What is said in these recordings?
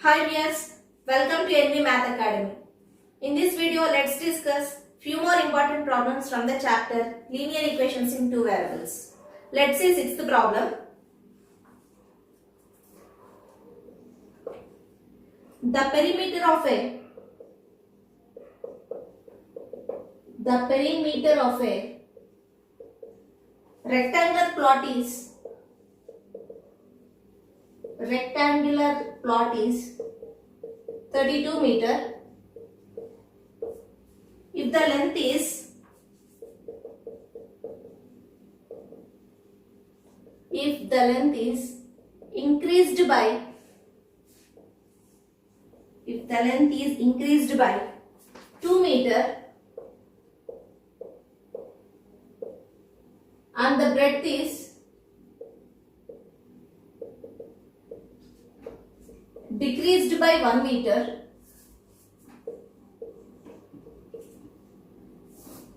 Hi viewers, welcome to NV Math Academy. In this video, let's discuss few more important problems from the chapter Linear Equations in Two Variables. Let's see sixth problem. The perimeter of a rectangular plot is 32 meter if the length is increased by 2 meter and the breadth is decreased by 1 meter,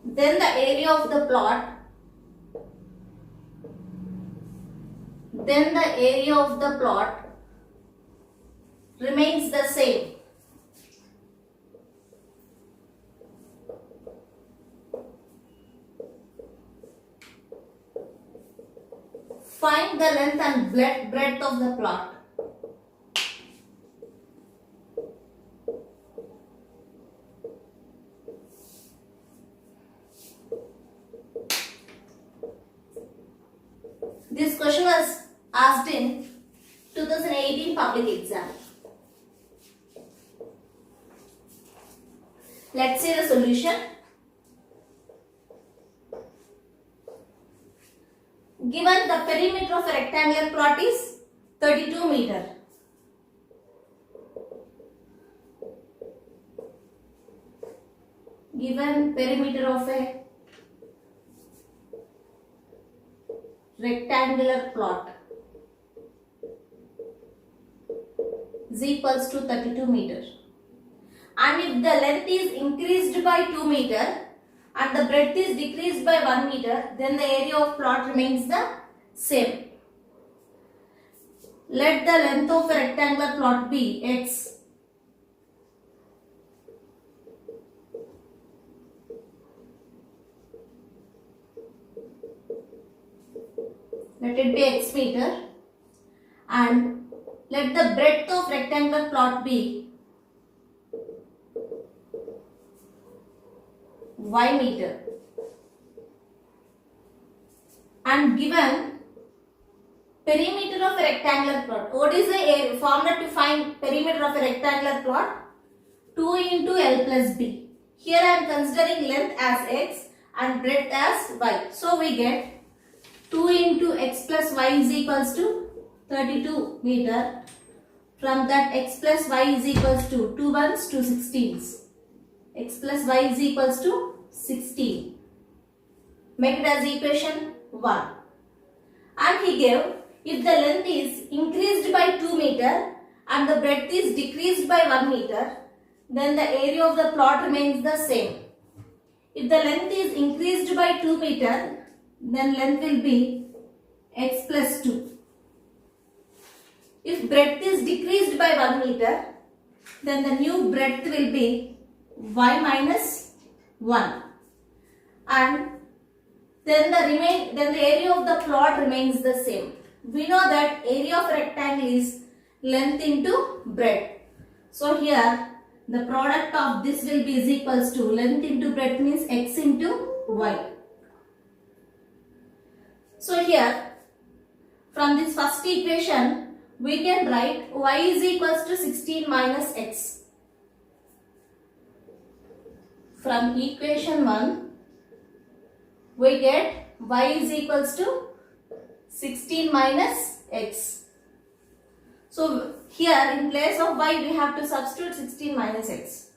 then the area of the plot remains the same. Find the length and breadth of the plot. This question was asked in 2018 public exam. Let's see the solution. Given the perimeter of a rectangular plot is 32 meter. Given perimeter of a rectangular plot is equals to 32 meter. And if the length is increased by 2 meter and the breadth is decreased by 1 meter, then the area of plot remains the same. Let the length of a rectangular plot be x. Let it be x meter, and let the breadth of rectangular plot be y meter. And given perimeter of a rectangular plot, what is the formula to find perimeter of a rectangular plot? 2 into L plus B. Here I am considering length as x and breadth as y. So we get 2 into x plus y is equals to 32 meter. From that, x plus y is equals to 2 ones to 16s. X plus y is equals to 16. Make it as equation 1. And he gave, if the length is increased by 2 meter and the breadth is decreased by 1 meter, then the area of the plot remains the same. If the length is increased by 2 meter, then length will be x plus 2. If breadth is decreased by 1 meter, then the new breadth will be y minus 1. And then the area of the plot remains the same. We know that area of rectangle is length into breadth. So here the product of this will be is equals to length into breadth means x into y. So here from this first equation we can write y is equals to 16 minus x. From equation 1 we get y is equals to 16 minus x. So here in place of y we have to substitute 16 minus x.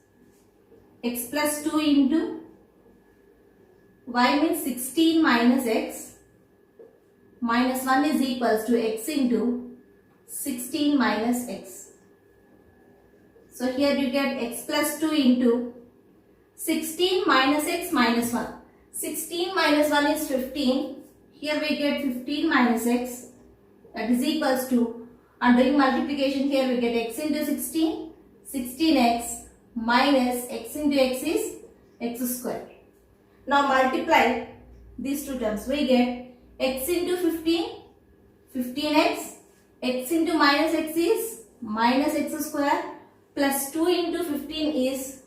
X plus 2 into y means 16 minus x minus 1 is equals to x into 16 minus x. So here you get x plus 2 into 16 minus x minus 1. 16 minus 1 is 15. Here we get 15 minus x, that is equals to And doing multiplication here, we get x into 16, 16x minus x into x is x square. Now multiply these two terms. We get x into 15, 15x, x into minus x is minus x square, plus 2 into 15 is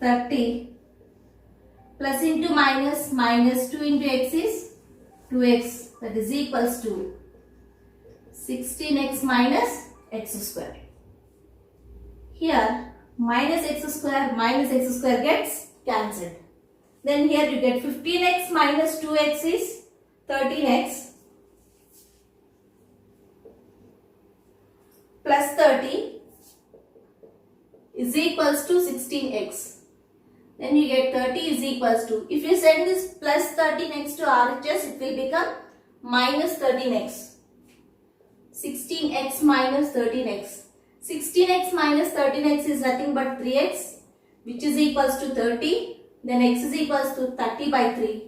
30, plus into minus, minus 2 into x is 2x, that is equals to 16x minus x square. Here minus x square gets cancelled. Then here you get 15x minus 2x is 13x plus 30 is equals to 16x. Then you get 30 is equals to, if you send this plus 30 next to RHS, it will become minus 13x. 16x minus 13x. 16x minus 13x is nothing but 3x, which is equals to 30. Then x is equals to 30 by 3,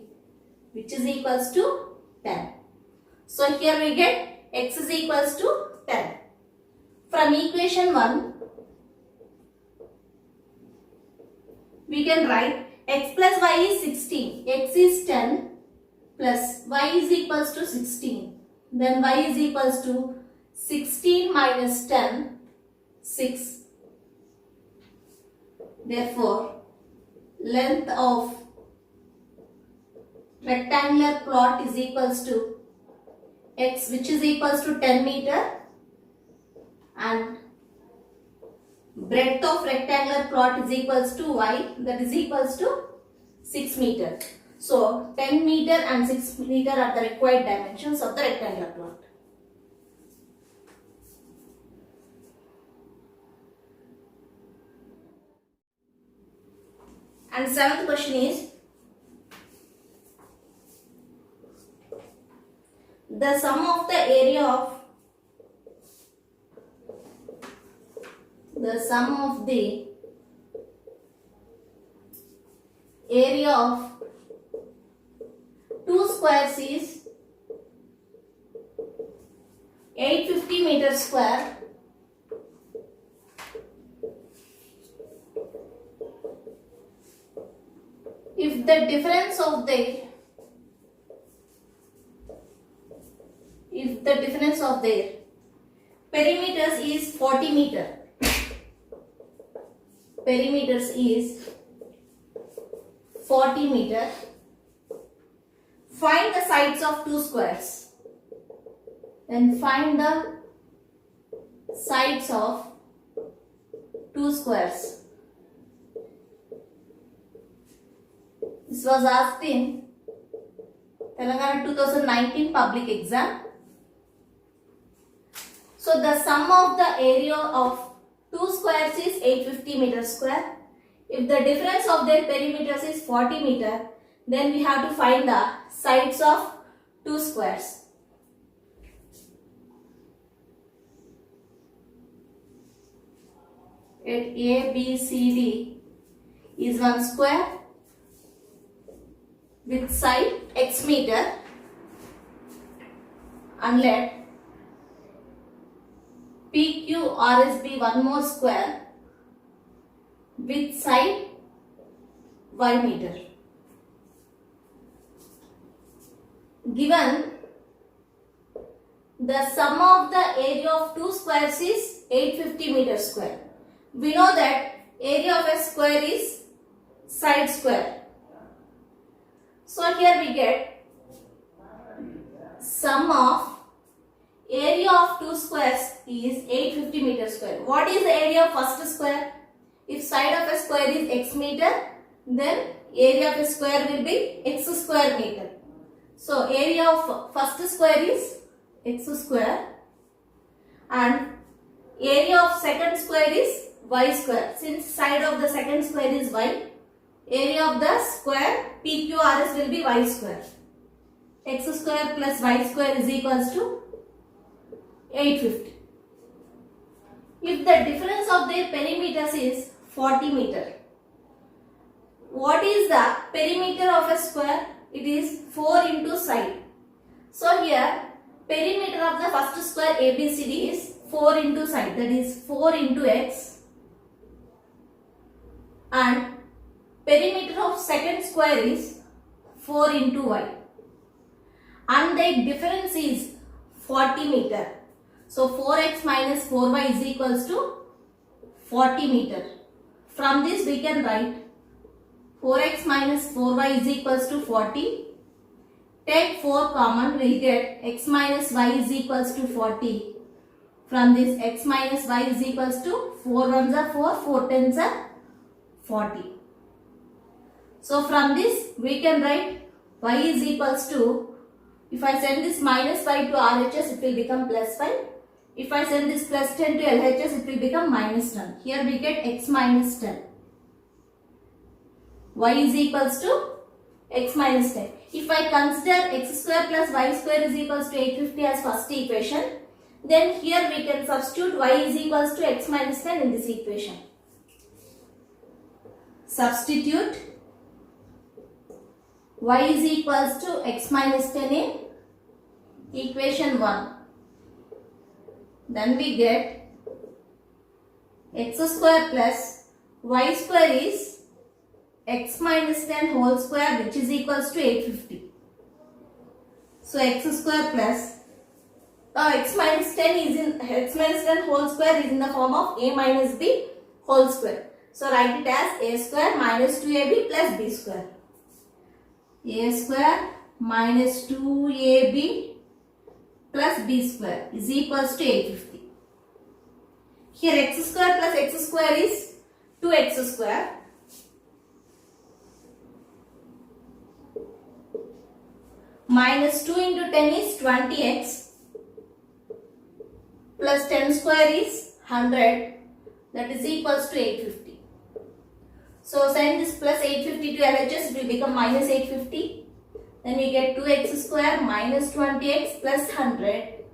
which is equals to 10. So here we get x is equals to 10. From equation 1, we can write x plus y is 16, x is 10 plus y is equals to 16. Then y is equals to 16 minus 10, 6. Therefore, length of rectangular plot is equals to x, which is equals to 10 meter, and breadth of rectangular plot is equals to y, that is equals to 6 meter. So 10 meter and 6 meter are the required dimensions of the rectangular plot. And seventh question is, the sum of the area of two squares is 850 meters square. If the difference of their perimeters is 40 meter. Perimeters is 40 meter. Find the sides of two squares. Then find the sides of two squares. This was asked in Telangana 2019 public exam. So the sum of the area of two squares is 850 meters square. If the difference of their perimeters is 40 meter, then we have to find the sides of two squares. At A, B, C, D is one square with side x meter, and let PQRS be one more square with side y meter. Given the sum of the area of two squares is 850 meters square. We know that area of a square is side square. So here we get sum of area of two squares is 850 meters square. What is the area of first square? If side of a square is x meter, then area of a square will be x square meter. So area of first square is x square and area of second square is y square. Since side of the second square is y, area of the square PQRS will be y square. X square plus y square is equals to 850. If the difference of their perimeters is 40 meter, what is the perimeter of a square? It is 4 into side. So here perimeter of the first square ABCD is 4 into side, that is 4 into x, and perimeter of second square is 4 into y, and the difference is 40 meter. So 4x minus 4y is equals to 40 meter. From this we can write 4x minus 4y is equals to 40. Take 4 common, we will get x minus y is equals to 40. From this x minus y is equals to 4 ones are 4, 4 tens are 40. So from this we can write y is equals to, if I send this minus y to RHS, it will become plus 5. If I send this plus 10 to LHS, it will become minus 10. Here we get x minus 10. Y is equals to x minus 10. If I consider x square plus y square is equals to 850 as first equation, then here we can substitute y is equals to x minus 10 in this equation. Substitute y is equals to x minus 10 in equation 1. Then we get x square plus y square is x minus 10 whole square, which is equals to 850. So x square plus x minus 10 is in x minus 10 whole square is in the form of a minus b whole square. So write it as a square minus 2ab plus b square. A square minus 2ab plus b square is equals to 850. Here x square plus x square is 2x square. Minus 2 into 10 is 20x. Plus 10 square is 100. That is equals to 850. So send this plus 850 to LHS, it will become minus 850. Then we get 2x square minus 20x plus 100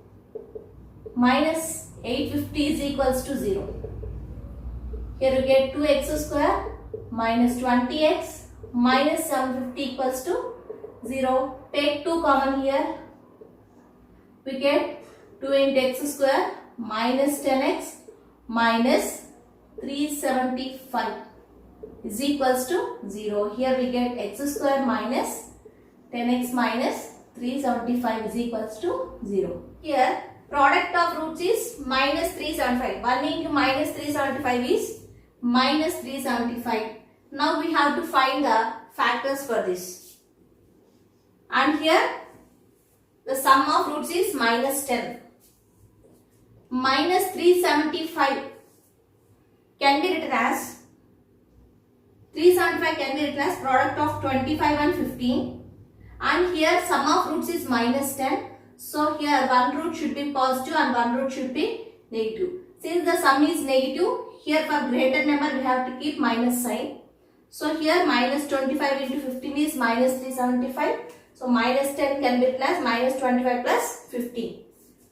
minus 850 is equals to 0. Here we get 2x square minus 20x minus 750 equals to 0. Take 2 common here. We get 2 into x square minus 10x minus 375 is equals to 0. Here we get x square minus 10x minus 375 is equals to 0. Here product of roots is minus 375. 1 into minus 375 is minus 375. Now we have to find the factors for this. And here the sum of roots is minus 10. Minus 375 can be written as 375 can be written as product of 25 and 15. And here sum of roots is minus 10. So here one root should be positive and one root should be negative. Since the sum is negative, here for greater number we have to keep minus sign. So here minus 25 into 15 is minus 375. So minus 10 can be written as minus 25 plus 15.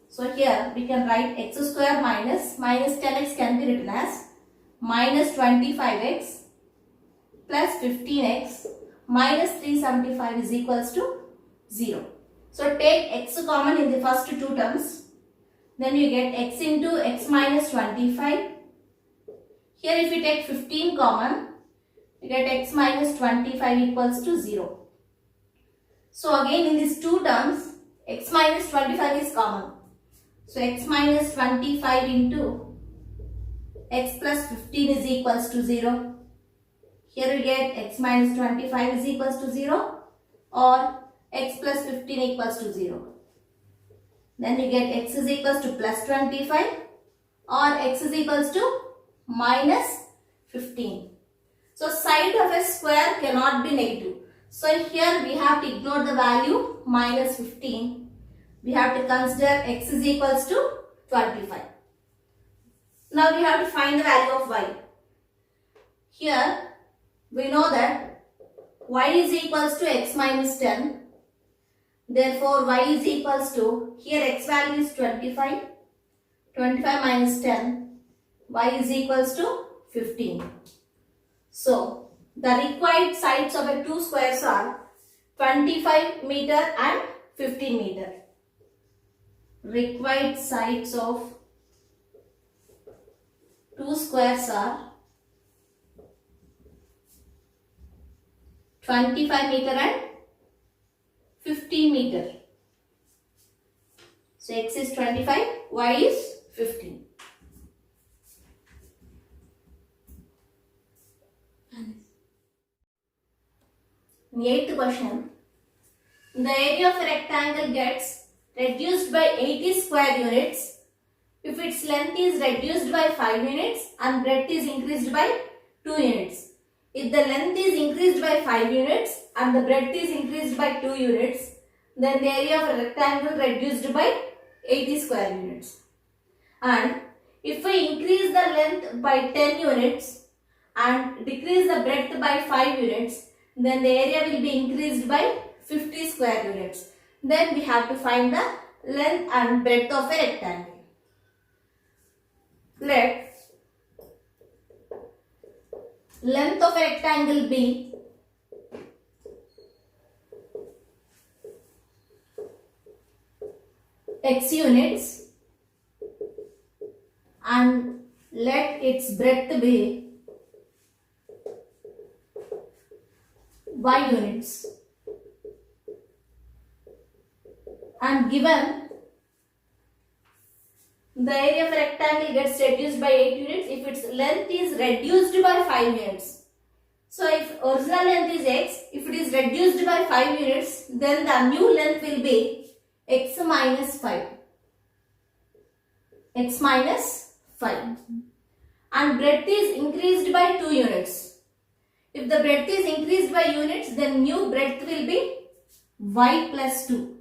So here we can write x square minus 10x can be written as minus 25x plus 15x minus 375 is equals to 0. So take x common in the first two terms. Then you get x into x minus 25. Here if you take 15 common, you get x minus 25 equals to 0. So again in these two terms, x minus 25 is common. So x minus 25 into x plus 15 is equals to 0. Here we get x minus 25 is equals to 0 or x plus 15 equals to 0. Then you get x is equals to plus 25 or x is equals to minus 15. So side of a square cannot be negative. So here we have to ignore the value minus 15. We have to consider x is equals to 25. Now we have to find the value of y. Here we know that y is equals to x minus 10. Therefore y is equals to, here x value is 25. 25 minus 10. Y is equals to 15. So the required sides of a two squares are 25 meter and 15 meter. Required sides of 2 squares are 25 meter and 15 meter. So x is 25, y is 15. In the 8th question, the area of a rectangle gets reduced by 80 square units if its length is reduced by 5 units and breadth is increased by 2 units. If the length is increased by 5 units and the breadth is increased by 2 units, then the area of a rectangle reduced by 80 square units. And if we increase the length by 10 units and decrease the breadth by 5 units, then the area will be increased by 50 square units. Then we have to find the length and breadth of a rectangle. Let length of a rectangle be x units and let its breadth be y units, and given the area of a rectangle gets reduced by 8 units if its length is reduced by 5 units. So if original length is x, if it is reduced by 5 units, then the new length will be x minus 5. X minus 5. And breadth is increased by 2 units. If the breadth is increased by units, then new breadth will be y plus 2.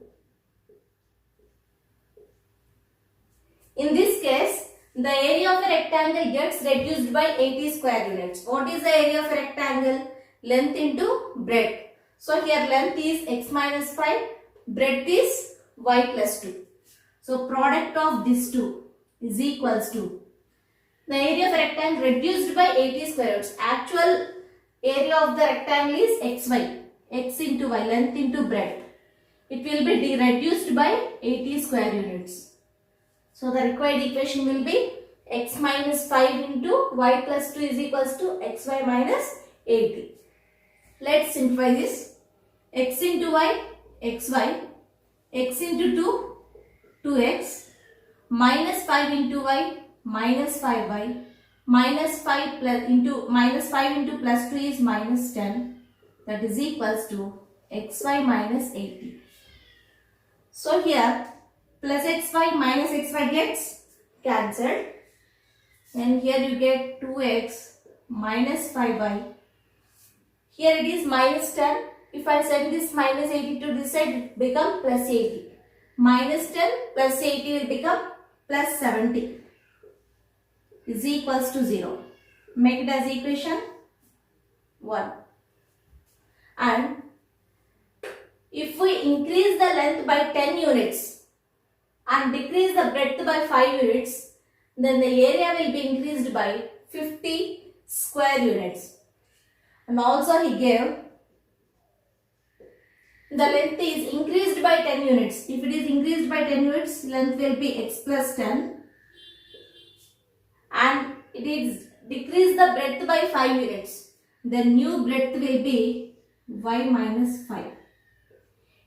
In this case, the area of a rectangle gets reduced by 80 square units. What is the area of a rectangle? Length into breadth. So here length is x minus 5, breadth is y plus 2. So product of these two is equals to the area of a rectangle reduced by 80 square units. Actual area of the rectangle is xy, x into y, length into breadth. It will be reduced by 80 square units. So the required equation will be x minus 5 into y plus 2 is equals to xy minus 80. Let's simplify this. X into y, xy, x into 2, 2x, minus 5 into y, minus 5y, minus 5 into plus 2 is minus 10. That is equals to xy minus 80. So here plus xy minus xy gets cancelled. And here you get 2x minus 5y. Here it is minus 10. If I send this minus 80 to this side, it will become plus 80. Minus 10 plus 80 will become plus 70 is equals to 0. Make it as equation 1. And if we increase the length by 10 units and decrease the breadth by 5 units, then the area will be increased by 50 square units. And also he gave the length is increased by 10 units. If it is increased by 10 units, length will be x plus 10. And it is decreased the breadth by 5 units. The new breadth will be y minus 5.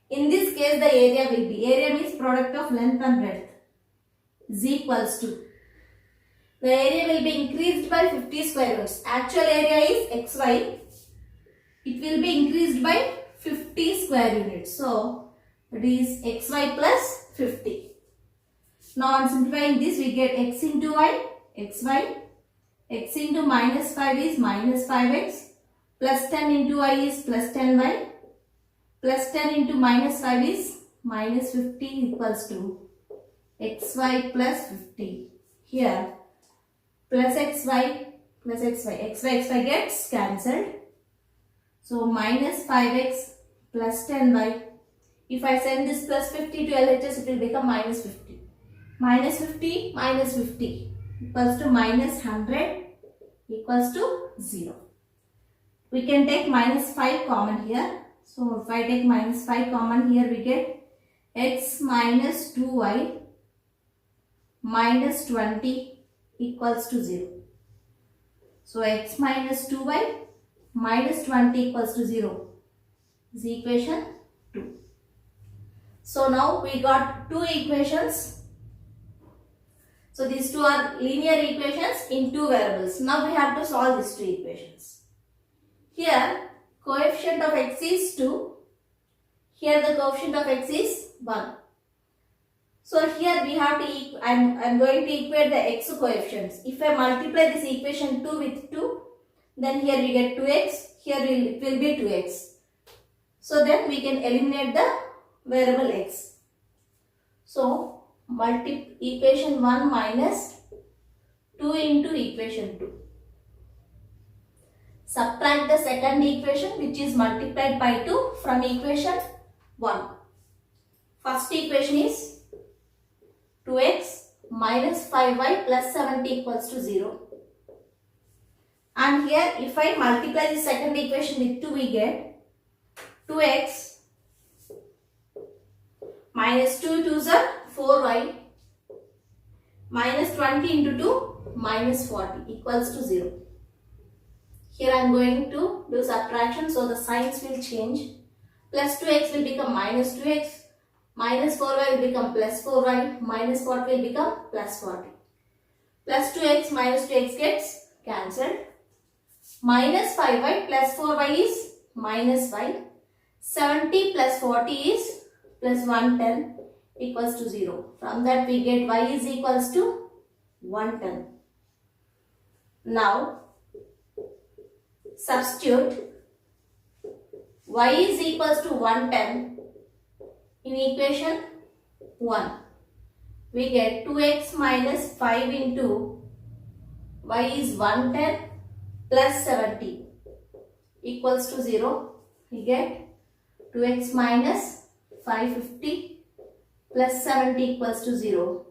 In this case, the area will be, area means product of length and breadth, is equals to, the area will be increased by 50 square units. Actual area is xy. It will be increased by 50 square units. So, it is xy plus 50. Now, on simplifying this, we get x into y, xy. X into minus 5 is minus 5x. Plus 10 into y is plus 10y. Plus 10 into minus 5 is minus 50 equals to xy plus 50. Here, plus xy, xy gets cancelled. So, minus 5x plus 10y. If I send this plus 50 to LHS, it will become minus 50. Minus 50 minus 50 equals to minus 100 equals to 0. We can take minus 5 common here. So, if I take minus 5 common here, we get x minus 2y minus 20 equals to 0. So x minus 2y minus 20 equals to 0 is equation 2. So now we got two equations. So these two are linear equations in two variables. Now we have to solve these two equations. Here coefficient of x is 2. Here the coefficient of x is 1. So here we have to, I'm going to equate the x coefficients. If I multiply this equation 2 with 2, then here we get 2x, here it will be 2x. So then we can eliminate the variable x. So equation 1 minus 2 into equation 2. Subtract the second equation which is multiplied by 2 from equation 1. First equation is 2x minus 5y plus 70 equals to 0. And here if I multiply the second equation with 2, we get 2x minus 2 2s are 4y minus 20 into 2 minus 40 equals to 0. Here I am going to do subtraction, so the signs will change. Plus 2x will become minus 2x. Minus 4y will become plus 4y, minus 40 will become plus 40. Plus 2x minus 2x gets cancelled. Minus 5y plus 4y is minus y. 70 plus 40 is plus 110 equals to 0. From that we get y is equals to 110. Now substitute y is equals to 110 in equation 1. We get 2x minus 5 into y is 110 plus 70 equals to 0. We get 2x minus 550 plus 70 equals to 0.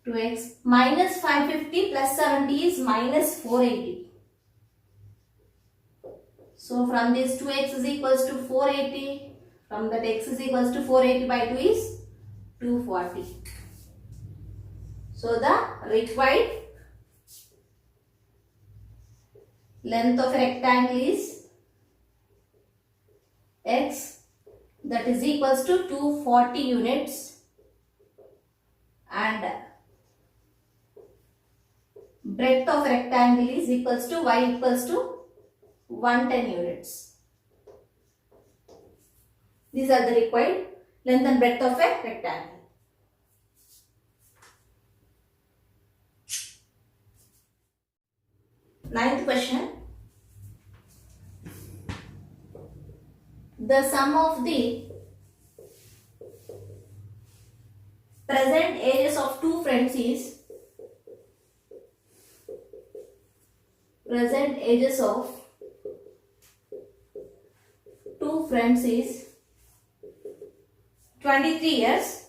2x minus 550 plus 70 is minus 480. So from this 2x is equals to 480. From that x is equals to 480 by 2 is 240. So the required length of a rectangle is x, that is equals to 240 units, and breadth of a rectangle is equals to y equals to 110 units. These are the required length and breadth of a rectangle. Ninth question. The sum of the present ages of two friends is present ages of two friends is 23 years.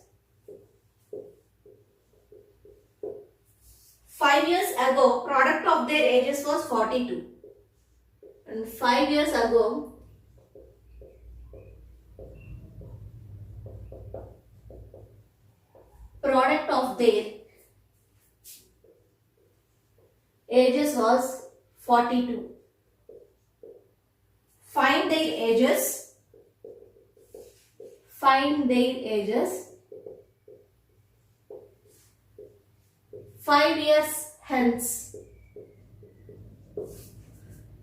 5 years ago, product of their ages was 42. And 5 years ago, product of their ages was 42. Find their ages. Find their ages 5 years hence.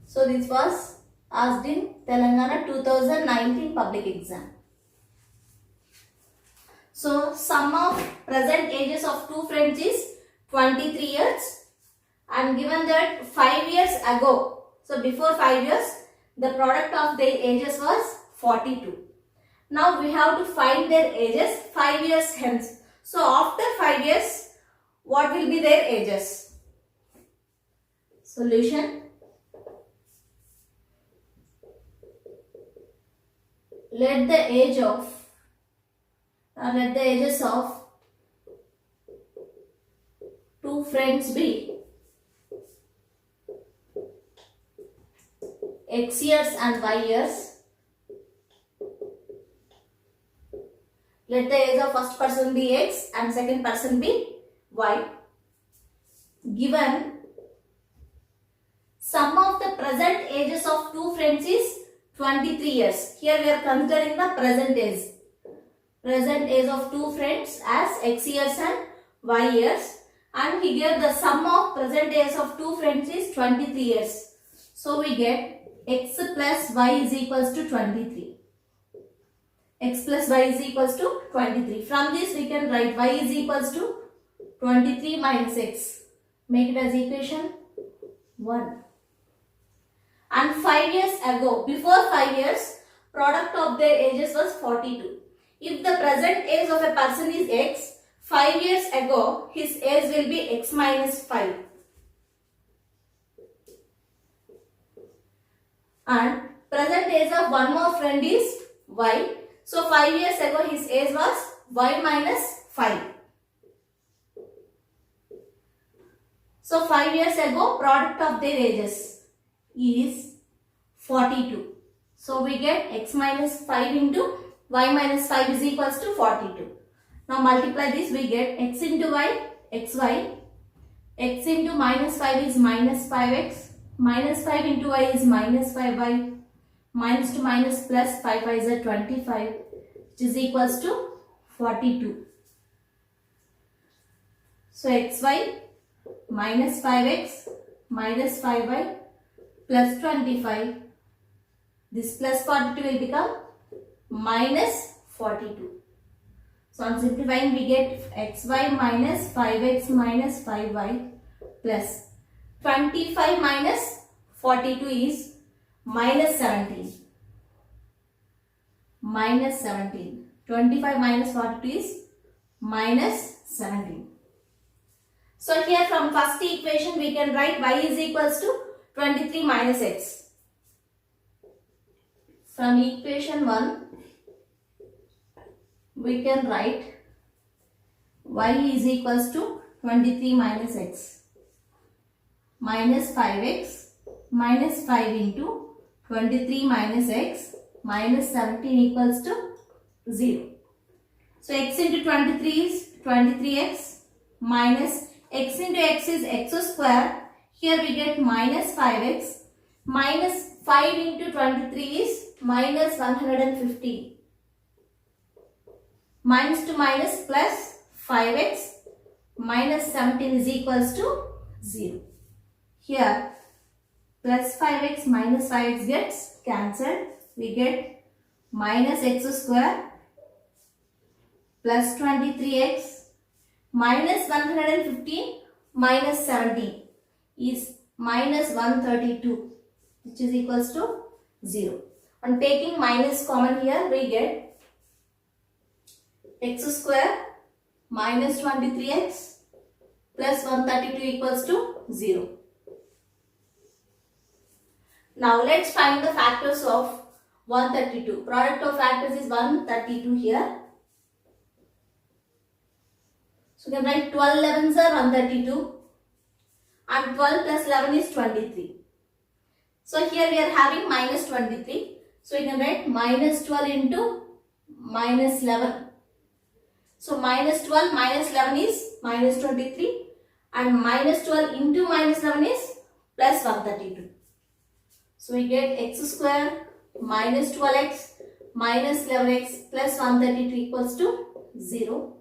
So this was asked in Telangana 2019 public exam. So sum of present ages of two friends is 23 years, and given that 5 years ago, so before 5 years, the product of their ages was 42. Now we have to find their ages 5 years hence. So after 5 years, what will be their ages? Solution. Let the ages of two friends be x years and y years. Let the age of first person be x and second person be y. Given present ages of two friends is 23 years. Here we are considering the present age. Present age of two friends as x years and y years. And here the sum of present age of two friends is 23 years. So we get x plus y is equals to 23. X plus y is equals to 23. From this we can write y is equals to 23 minus x. Make it as equation 1. And 5 years ago, before 5 years, product of their ages was 42. If the present age of a person is x, 5 years ago his age will be x minus 5. And present age of one more friend is y. So 5 years ago his age was y minus 5. So 5 years ago product of their ages is 42. So we get x minus 5 into y minus 5 is equals to 42. Now multiply this, we get x into y, xy. X into minus 5 is minus 5x. Minus 5 into y is minus 5y. Minus to minus plus 5 y is 25, which is equals to 42. So xy minus 5x minus 5y plus 25. This plus 42 will become minus 42. So on simplifying we get xy minus 5x minus 5y plus 25 minus 42 is minus 17. Minus 17. 25 minus 42 is minus 17. So here from first equation we can write y is equals to 23 minus x. From equation 1 we can write y is equals to 23 minus x minus 5x minus 5 into 23 minus x minus 17 equals to 0. So x into 23 is 23x minus x into x is x square. Here we get minus 5x minus 5 into 23 is minus 115. Minus to minus plus 5x minus 17 is equals to 0. Here plus 5x minus 5x gets cancelled. We get minus x square plus 23x minus 115 minus 17 is minus 132, which is equals to 0. On taking minus common here we get x square minus 23x plus 132 equals to 0. Now let's find the factors of 132. Product of factors is 132 here. So we can write 12 11s are 132 and 12 plus 11 is 23. So here we are having minus 23. So we can write minus 12 into minus 11. So minus 12 minus 11 is minus 23 and minus 12 into minus 11 is plus 132. So we get x square minus 12x minus 11x plus 132 equals to 0.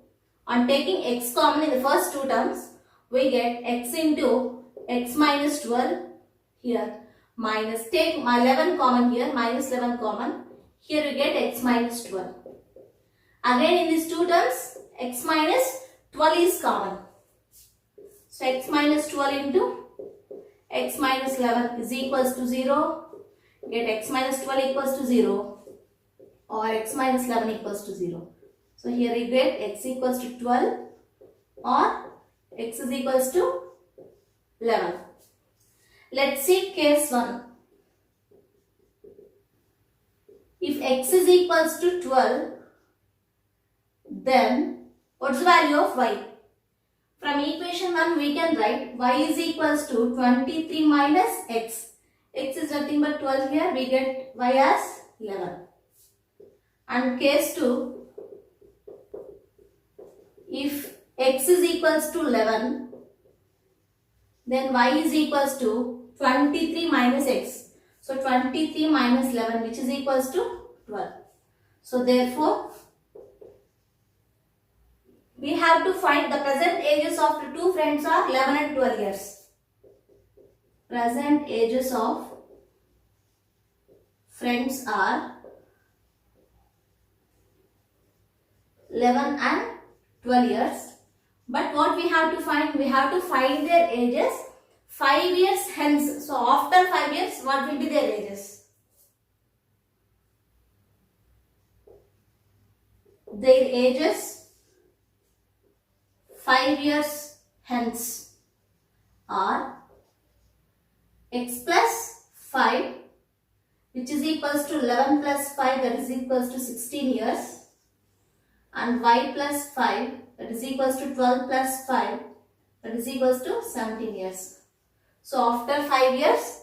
On taking x common in the first two terms, we get x into x minus 12 here minus, take 11 common here, minus 11 common. Here we get x minus 12. Again in these two terms, x minus 12 is common. So x minus 12 into x minus 11 is equals to 0. Get x minus 12 equals to 0 or x minus 11 equals to 0. So here we get x equals to 12 or x is equals to 11. Let's see case 1. If x is equals to 12, then what's the value of y? From equation 1 we can write y is equals to 23 minus x. X is nothing but 12 here, we get y as 11. And case 2, if x is equals to 11, Then y is equals to 23 minus x. So 23 minus 11, which is equals to 12. So therefore, we have to find the present ages of the two friends are 11 and 12 years. Present ages of friends are 11 and 12 years. But what we have to find? We have to find their ages 5 years hence. So after 5 years, what will be their ages? Their ages 5 years hence are x plus 5, which is equals to 11 plus 5, that is equals to 16 years, and y plus 5, that is equals to 12 plus 5, that is equals to 17 years. So after 5 years,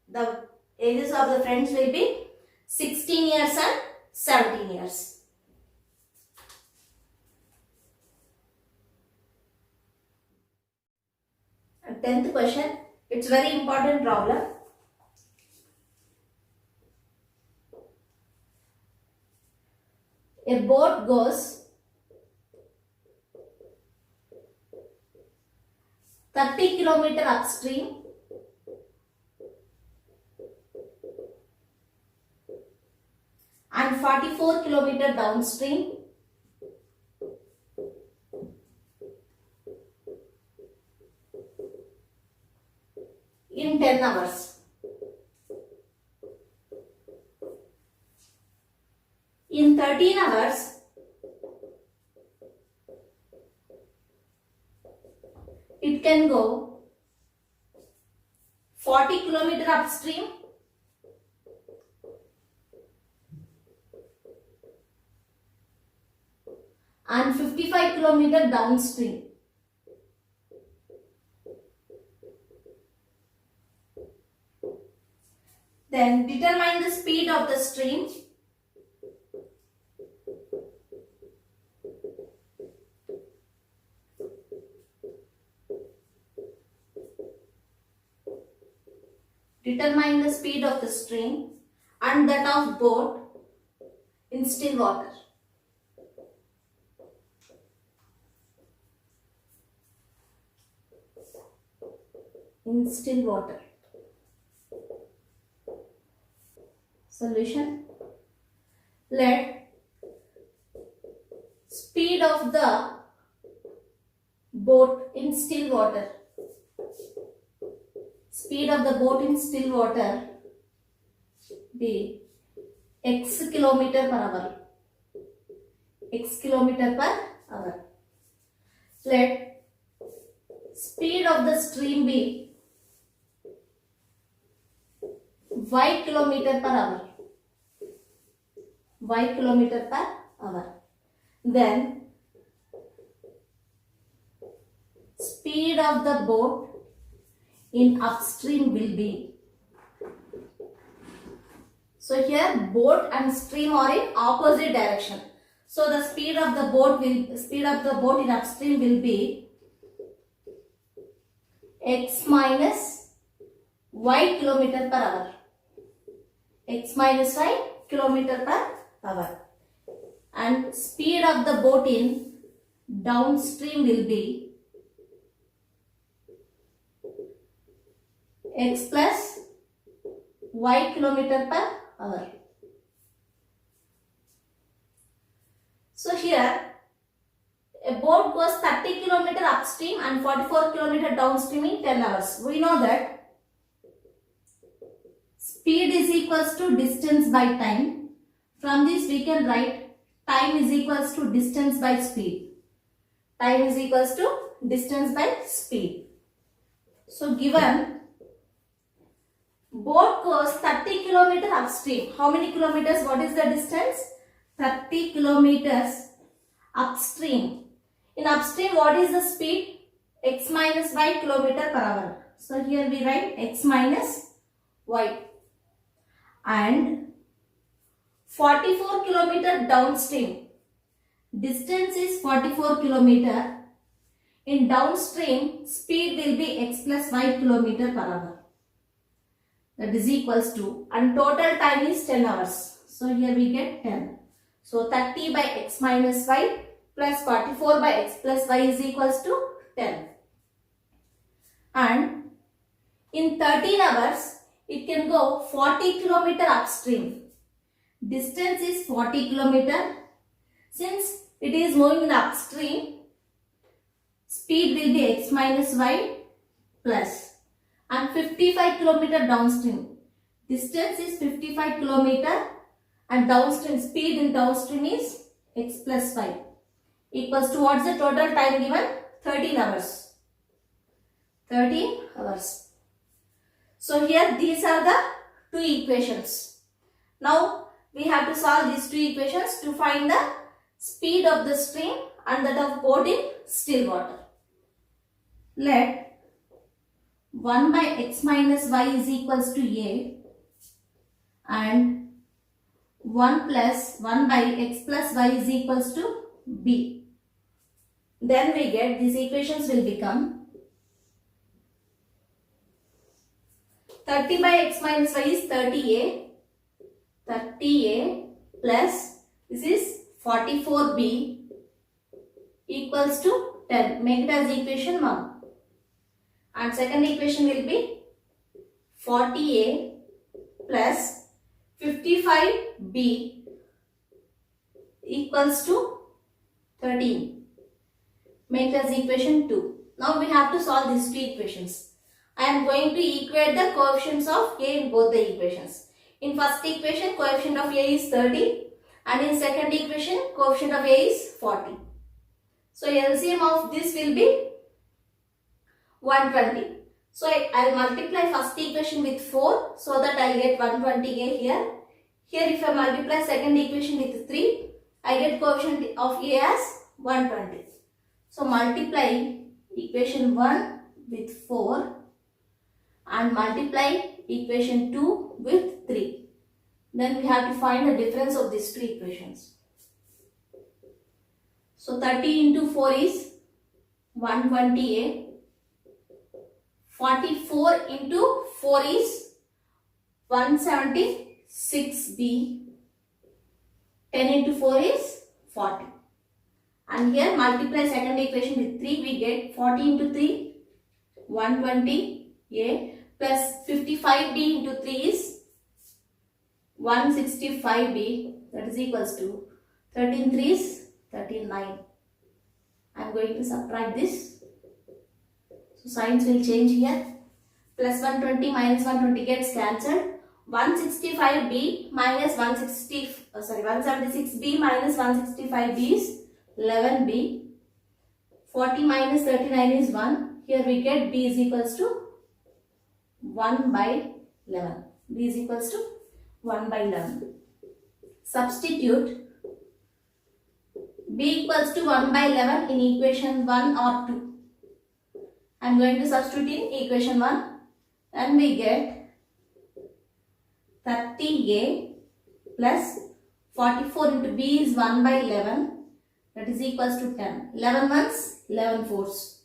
the ages of the friends will be 16 years and 17 years. And 10th question, it's very important problem. A boat goes 30 kilometer upstream and 44 kilometer downstream in 10 hours. In 13 hours, it can go 40 kilometer upstream and 55 kilometer downstream. Then determine the speed of the stream. Determine the speed of the stream and that of boat in still water. In still water. Solution. Let speed of the boat in still water. Speed of the boat in still water be x kilometer per hour. X kilometer per hour. Let speed of the stream be y kilometer per hour. Y kilometer per hour. Then speed of the boat in upstream will be. So here boat and stream are in opposite direction. So the speed of the boat in upstream will be x minus y kilometer per hour. X minus y kilometer per hour. And speed of the boat in downstream will be x plus y kilometer per hour. So here a boat goes 30 kilometer upstream and 44 kilometer downstream in 10 hours. We know that speed is equals to distance by time. From this we can write time is equals to distance by speed. Time is equals to distance by speed. So given boat goes 30 kilometer upstream. How many kilometers? What is the distance? 30 kilometers upstream. In upstream, what is the speed? X minus y kilometer per hour. So here we write x minus y. And 44 kilometer downstream. Distance is 44 kilometer. In downstream, speed will be x plus y kilometer per hour. That is equals to, and total time is 10 hours. So here we get 10. So 30 by x minus y plus 44 by x plus y is equals to 10. And in 13 hours, it can go 40 kilometer upstream. Distance is 40 kilometer. Since it is moving in upstream, speed will be x minus y plus, and 55 kilometer downstream. Distance is 55 kilometer and downstream speed in downstream is x plus y equals to, what's the total time given? 13 hours. 13 hours. So here these are the two equations. Now we have to solve these two equations to find the speed of the stream and that of boat in still water. Let 1 by x minus y is equals to a and 1 plus 1 by x plus y is equals to b. Then we get these equations will become 30 by x minus y is 30a plus this is 44b equals to 10. Make it as equation 1. And second equation will be 40a plus 55b equals to 13. Make it as equation 2. Now we have to solve these two equations. I am going to equate the coefficients of a in both the equations. In first equation, coefficient of a is 30 and in second equation, coefficient of a is 40. So LCM of this will be 120. So I will multiply first equation with 4 so that I get 120a here. Here if I multiply second equation with 3, I get coefficient of a as 120. So multiply equation 1 with 4 and multiply equation 2 with 3. Then we have to find the difference of these two equations. So 30 into 4 is 120a. 44 into 4 is 176b. 10 into 4 is 40. And here multiply second equation with 3, we get 40 into 3, 120a plus 55b into 3 is 165b, that is equals to 13 3 is 39. I am going to subtract this. So signs will change here. Plus 120 minus 120 gets cancelled. 165b minus 176b minus 165b is 11b. 40 minus 39 is 1. Here we get b is equals to 1 by 11. b is equals to 1 by 11. Substitute b equals to 1 by 11 in equation 1 or 2. I am going to substitute in equation 1 and we get 30a plus 44 into b is 1 by 11, that is equals to 10. 11 ones, 11 fours.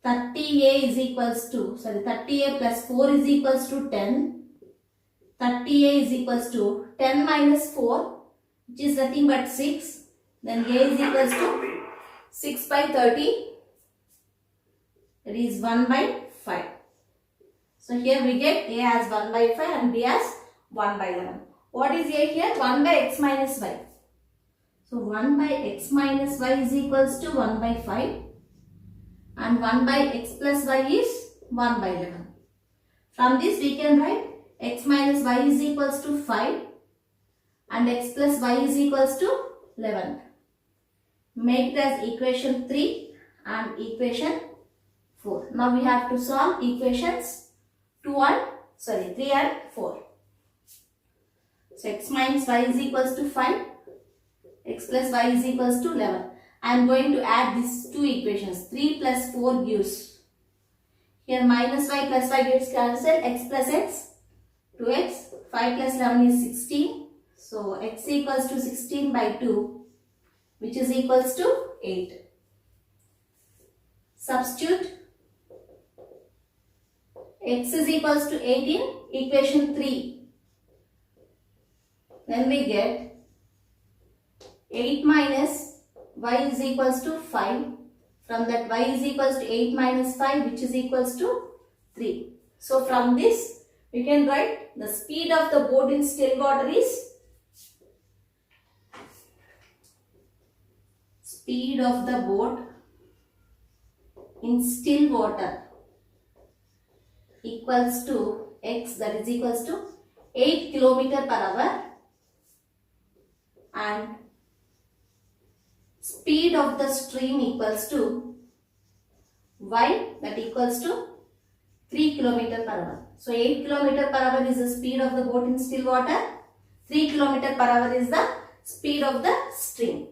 30a is equals to, 30a plus 4 is equals to 10. 30a is equals to 10 minus 4, which is nothing but 6. Then a is equals to 6 by 30. That is 1 by 5. So here we get a as 1 by 5 and b as 1 by 11. What is a here? 1 by x minus y. So 1 by x minus y is equals to 1 by 5 and 1 by x plus y is 1 by 11. From this we can write x minus y is equals to 5 and x plus y is equals to 11. Make it as equation 3 and equation 4. Now we have to solve equations 3 and 4. So x minus y is equals to 5, x plus y is equals to 11. I am going to add these two equations. 3 plus 4 gives, here minus y plus y gets cancelled, x plus x, 2x, 5 plus 11 is 16. So x equals to 16 by 2, which is equals to 8. Substitute x is equals to 8 in equation 3. Then we get 8 minus y is equals to 5. From that y is equals to 8 minus 5, which is equals to 3. So from this we can write the speed of the boat in still water is speed of the boat in still water equals to x, that is equals to 8 km per hour, and speed of the stream equals to y, that equals to 3 km per hour. So 8 km per hour is the speed of the boat in still water, 3 km per hour is the speed of the stream.